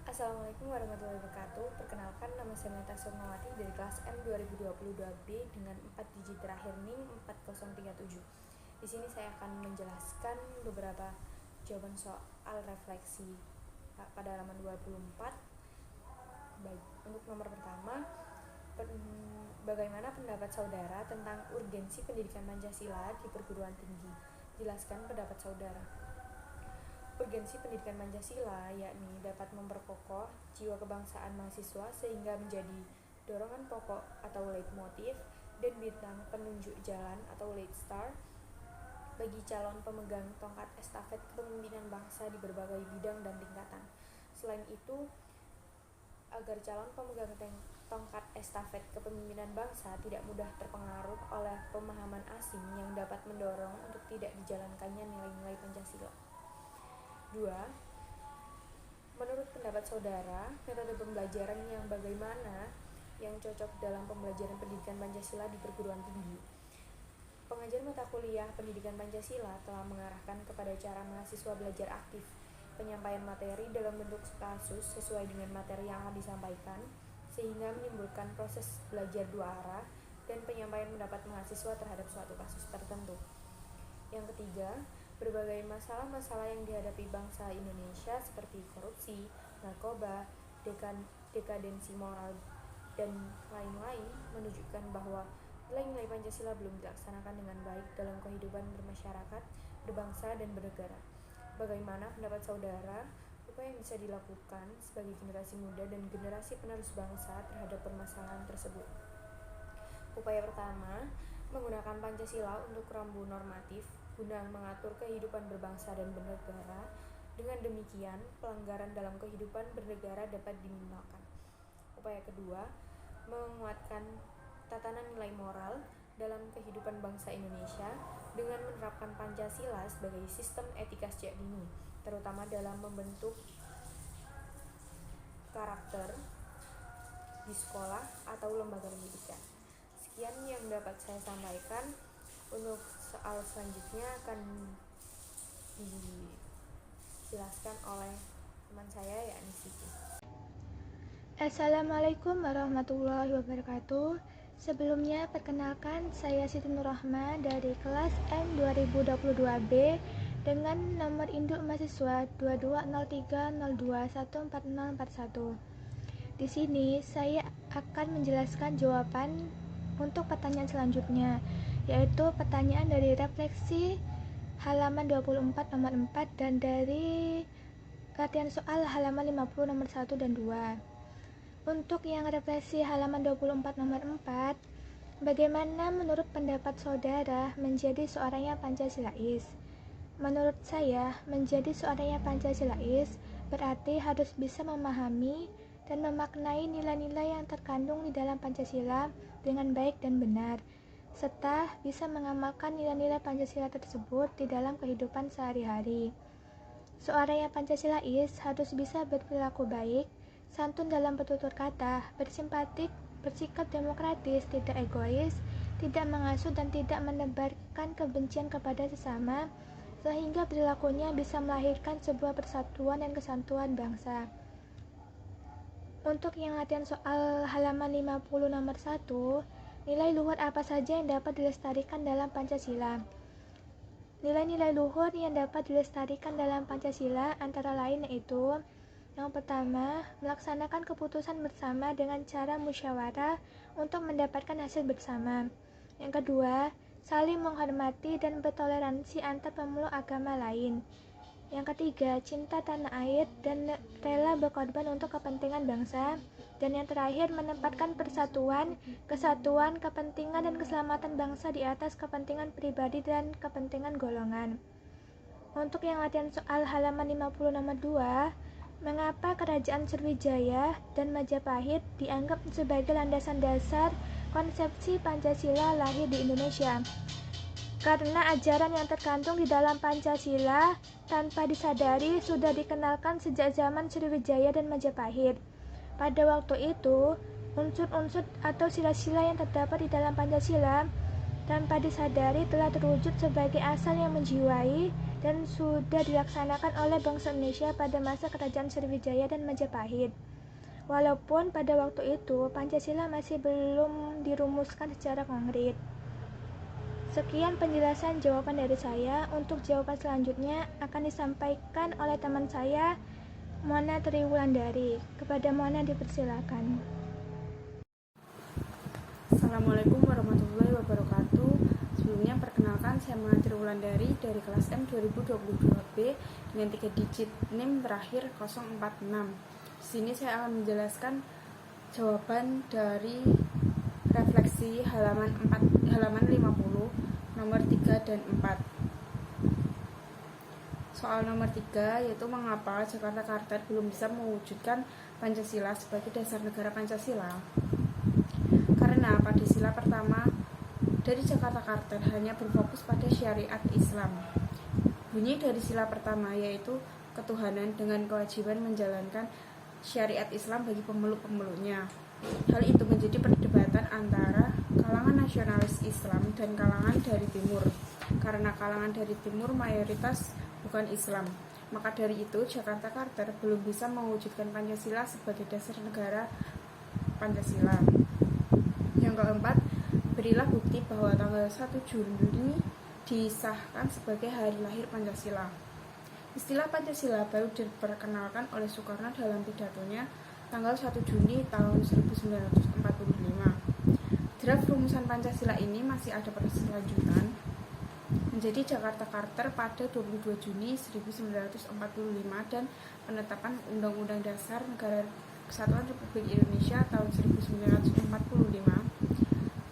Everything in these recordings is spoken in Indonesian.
Assalamualaikum warahmatullahi wabarakatuh. Perkenalkan, nama saya Meta Surnawati dari kelas M 2022B dengan 4 digit terakhir NIM 4037. Di sini saya akan menjelaskan beberapa jawaban soal refleksi pada halaman 24. Baik, untuk nomor pertama, bagaimana pendapat saudara tentang urgensi pendidikan Pancasila di perguruan tinggi? Jelaskan pendapat saudara. Urgensi pendidikan Pancasila yakni dapat memperkokoh jiwa kebangsaan mahasiswa sehingga menjadi dorongan pokok atau leitmotif dan bintang penunjuk jalan atau lead star bagi calon pemegang tongkat estafet kepemimpinan bangsa di berbagai bidang dan tingkatan. Selain itu, agar calon pemegang tongkat estafet kepemimpinan bangsa tidak mudah terpengaruh oleh pemahaman asing yang dapat mendorong untuk tidak dijalankannya nilai-nilai Pancasila. 2. Menurut pendapat saudara, metode pembelajaran yang bagaimana yang cocok dalam pembelajaran pendidikan Pancasila di perguruan tinggi? Pengajar mata kuliah pendidikan Pancasila telah mengarahkan kepada cara mahasiswa belajar aktif, penyampaian materi dalam bentuk kasus sesuai dengan materi yang akan disampaikan, sehingga menimbulkan proses belajar dua arah dan penyampaian pendapat mahasiswa terhadap suatu kasus tertentu. Yang ketiga, berbagai masalah-masalah yang dihadapi bangsa Indonesia seperti korupsi, narkoba, dekadensi moral, dan lain-lain menunjukkan bahwa nilai-nilai Pancasila belum dilaksanakan dengan baik dalam kehidupan bermasyarakat, berbangsa, dan bernegara. Bagaimana pendapat saudara upaya yang bisa dilakukan sebagai generasi muda dan generasi penerus bangsa terhadap permasalahan tersebut? Upaya pertama, menggunakan Pancasila untuk rambu normatif guna mengatur kehidupan berbangsa dan bernegara. Dengan demikian, pelanggaran dalam kehidupan bernegara dapat diminimalkan. Upaya kedua, menguatkan tatanan nilai moral dalam kehidupan bangsa Indonesia dengan menerapkan Pancasila sebagai sistem etika sejak dini, terutama dalam membentuk karakter di sekolah atau lembaga pendidikan. Sekian yang dapat saya sampaikan. Untuk soal selanjutnya akan dijelaskan oleh teman saya yakni Siti. Assalamualaikum warahmatullahi wabarakatuh. Sebelumnya perkenalkan, saya Siti Nurrahma dari kelas M 2022B dengan nomor induk mahasiswa 2203021441. Di sini saya akan menjelaskan jawaban untuk pertanyaan selanjutnya, yaitu pertanyaan dari refleksi halaman 24 nomor 4 dan dari latihan soal halaman 50 nomor 1 dan 2. Untuk yang refleksi halaman 24 nomor 4, bagaimana menurut pendapat saudara menjadi seorang yang Pancasilais? Menurut saya, menjadi seorang yang Pancasilais berarti harus bisa memahami dan memaknai nilai-nilai yang terkandung di dalam Pancasila dengan baik dan benar, serta bisa mengamalkan nilai-nilai Pancasila tersebut di dalam kehidupan sehari-hari. Seorang yang Pancasilais harus bisa berperilaku baik, santun dalam bertutur kata, bersimpatik, bersikap demokratis, tidak egois, tidak mengasuh dan tidak menebarkan kebencian kepada sesama, sehingga perilakunya bisa melahirkan sebuah persatuan dan kesatuan bangsa. Untuk yang latihan soal halaman 50 nomor 1, nilai luhur apa saja yang dapat dilestarikan dalam Pancasila? Nilai-nilai luhur yang dapat dilestarikan dalam Pancasila antara lain yaitu: yang pertama, melaksanakan keputusan bersama dengan cara musyawarah untuk mendapatkan hasil bersama. Yang kedua, saling menghormati dan bertoleransi antar pemeluk agama lain. Yang ketiga, cinta tanah air dan rela berkorban untuk kepentingan bangsa. Dan yang terakhir, menempatkan persatuan, kesatuan, kepentingan dan keselamatan bangsa di atas kepentingan pribadi dan kepentingan golongan. Untuk yang latihan soal halaman 50 nomor 2, mengapa kerajaan Sriwijaya dan Majapahit dianggap sebagai landasan dasar konsepsi Pancasila lahir di Indonesia? Karena ajaran yang terkandung di dalam Pancasila tanpa disadari sudah dikenalkan sejak zaman Sriwijaya dan Majapahit. Pada waktu itu, unsur-unsur atau sila-sila yang terdapat di dalam Pancasila tanpa disadari telah terwujud sebagai asal yang menjiwai dan sudah dilaksanakan oleh bangsa Indonesia pada masa Kerajaan Sriwijaya dan Majapahit. Walaupun pada waktu itu Pancasila masih belum dirumuskan secara konkret. Sekian penjelasan jawaban dari saya. Untuk jawaban selanjutnya akan disampaikan oleh teman saya, Mona Triwulandari. Kepada Mona dipersilakan. Assalamualaikum warahmatullahi wabarakatuh. Sebelumnya perkenalkan, saya Mona Triwulandari dari kelas M 2022B dengan 3 digit NIM terakhir 046. Di sini saya akan menjelaskan jawaban dari refleksi halaman 50 nomor 3 dan 4. Soal nomor 3 yaitu mengapa Jakarta Kartad belum bisa mewujudkan Pancasila sebagai dasar negara Pancasila. Karena pada sila pertama dari Jakarta Kartad hanya berfokus pada syariat Islam. Bunyi dari sila pertama yaitu ketuhanan dengan kewajiban menjalankan syariat Islam bagi pemeluk-pemeluknya. Hal itu menjadi perdebatan antara kalangan nasionalis Islam dan kalangan dari timur. Karena kalangan dari timur mayoritas bukan Islam, maka dari itu Jakarta Kartad belum bisa mewujudkan Pancasila sebagai dasar negara Pancasila. Yang keempat, berilah bukti bahwa tanggal 1 Juni disahkan sebagai hari lahir Pancasila. Istilah Pancasila baru diperkenalkan oleh Soekarno dalam pidatonya tanggal 1 Juni tahun 1945. Draft rumusan Pancasila ini masih ada berkelanjutan menjadi Jakarta Kartad pada 22 Juni 1945 dan penetapan Undang-Undang Dasar Negara Kesatuan Republik Indonesia tahun 1945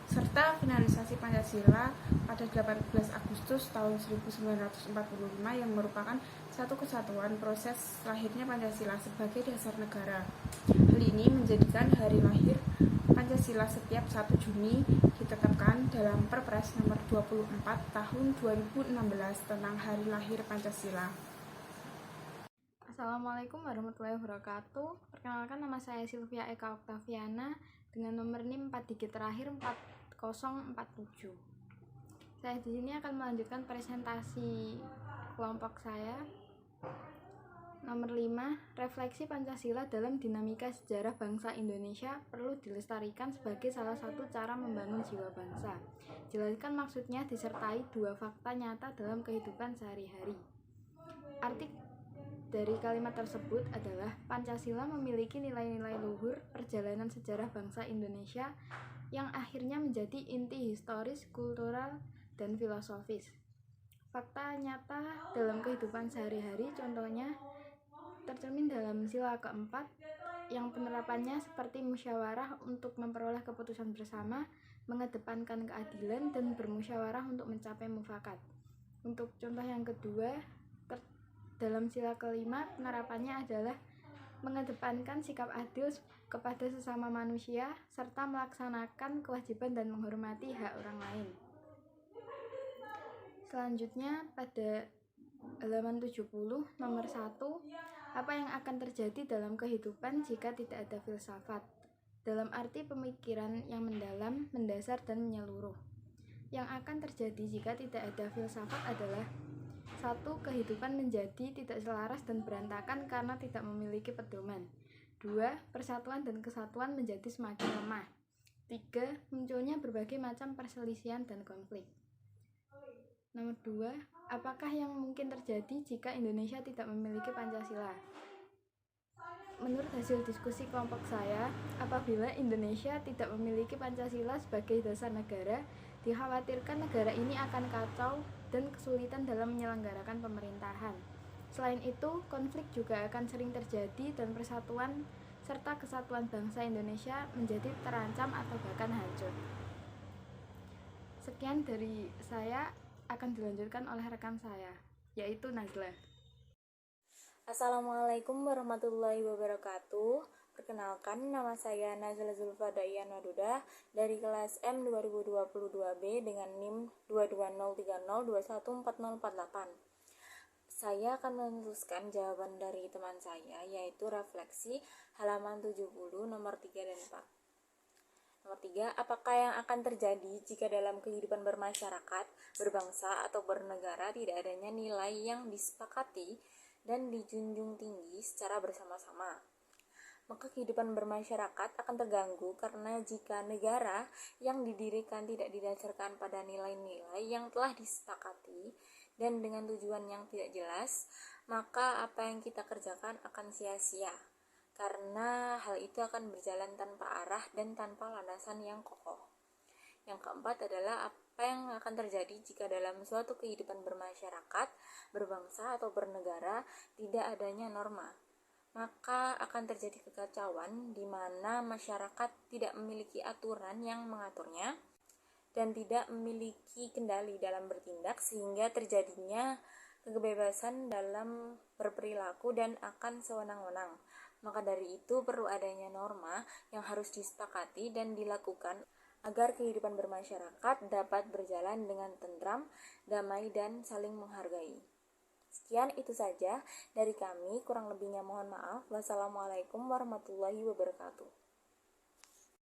serta finalisasi Pancasila pada 18 Agustus tahun 1945 yang merupakan satu kesatuan proses lahirnya Pancasila sebagai dasar negara. Hal ini menjadikan hari lahir Pancasila setiap 1 Juni ditetapkan dalam Perpres nomor 24 tahun 2016 tentang hari lahir Pancasila. Assalamualaikum warahmatullahi wabarakatuh. Perkenalkan, nama saya Sylvia Eka Oktaviana dengan nomor NIM 4 digit terakhir 4047. Saya di sini akan melanjutkan presentasi kelompok saya. Nomor 5, refleksi Pancasila dalam dinamika sejarah bangsa Indonesia perlu dilestarikan sebagai salah satu cara membangun jiwa bangsa. Jelaskan maksudnya disertai 2 fakta nyata dalam kehidupan sehari-hari. Arti dari kalimat tersebut adalah Pancasila memiliki nilai-nilai luhur perjalanan sejarah bangsa Indonesia yang akhirnya menjadi inti historis, kultural, dan filosofis. Fakta nyata dalam kehidupan sehari-hari contohnya tercermin dalam sila keempat yang penerapannya seperti musyawarah untuk memperoleh keputusan bersama, mengedepankan keadilan, dan bermusyawarah untuk mencapai mufakat. Untuk contoh yang kedua, dalam sila kelima penerapannya adalah mengedepankan sikap adil kepada sesama manusia serta melaksanakan kewajiban dan menghormati hak orang lain. Selanjutnya pada halaman 70 nomor 1, apa yang akan terjadi dalam kehidupan jika tidak ada filsafat? Dalam arti pemikiran yang mendalam, mendasar, dan menyeluruh. Yang akan terjadi jika tidak ada filsafat adalah 1. Kehidupan menjadi tidak selaras dan berantakan karena tidak memiliki pedoman. 2. Persatuan dan kesatuan menjadi semakin lemah. 3. Munculnya berbagai macam perselisihan dan konflik. Nomor 2. Apakah yang mungkin terjadi jika Indonesia tidak memiliki Pancasila? Menurut hasil diskusi kelompok saya, apabila Indonesia tidak memiliki Pancasila sebagai dasar negara, dikhawatirkan negara ini akan kacau dan kesulitan dalam menyelenggarakan pemerintahan. Selain itu, konflik juga akan sering terjadi dan persatuan serta kesatuan bangsa Indonesia menjadi terancam atau bahkan hancur. Sekian dari saya, akan dilanjutkan oleh rekan saya, yaitu Nazla. Assalamualaikum warahmatullahi wabarakatuh. Perkenalkan, nama saya Nazla Zulfa Dayan Waduda dari kelas M 2022B dengan NIM 22030214048. Saya akan menuliskan jawaban dari teman saya, yaitu refleksi halaman 70 nomor 3 dan 4. Nomor 3, apakah yang akan terjadi jika dalam kehidupan bermasyarakat, berbangsa, atau bernegara tidak adanya nilai yang disepakati dan dijunjung tinggi secara bersama-sama? Maka kehidupan bermasyarakat akan terganggu karena jika negara yang didirikan tidak didasarkan pada nilai-nilai yang telah disepakati dan dengan tujuan yang tidak jelas, maka apa yang kita kerjakan akan sia-sia. Karena hal itu akan berjalan tanpa arah dan tanpa landasan yang kokoh. Yang keempat adalah apa yang akan terjadi jika dalam suatu kehidupan bermasyarakat, berbangsa, atau bernegara tidak adanya norma. Maka akan terjadi kekacauan di mana masyarakat tidak memiliki aturan yang mengaturnya dan tidak memiliki kendali dalam bertindak sehingga terjadinya kebebasan dalam berperilaku dan akan sewenang-wenang. Maka dari itu perlu adanya norma yang harus disepakati dan dilakukan agar kehidupan bermasyarakat dapat berjalan dengan tentram, damai, dan saling menghargai. Sekian itu saja dari kami, kurang lebihnya mohon maaf. Wassalamualaikum warahmatullahi wabarakatuh.